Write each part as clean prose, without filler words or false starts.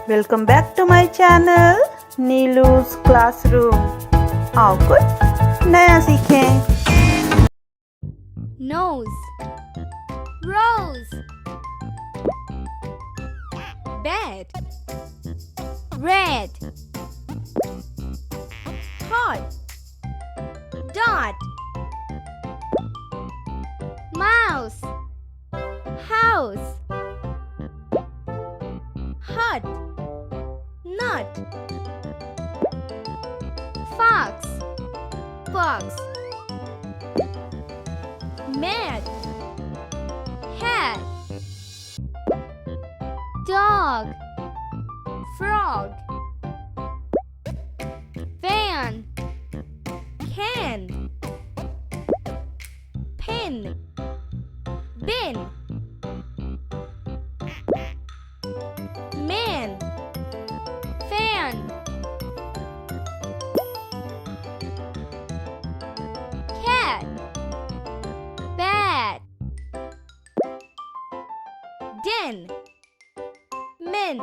Welcome back to my channel Neelu's classroom. आओ कुछ नया सीखें। Nose, rose, bed, red, hot, dot, mouse, house, hut, nut, fox, box, mat, hat, dog, frog, van, can, pin, bin, man, fan, cat, bat, den, min,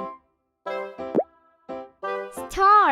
star,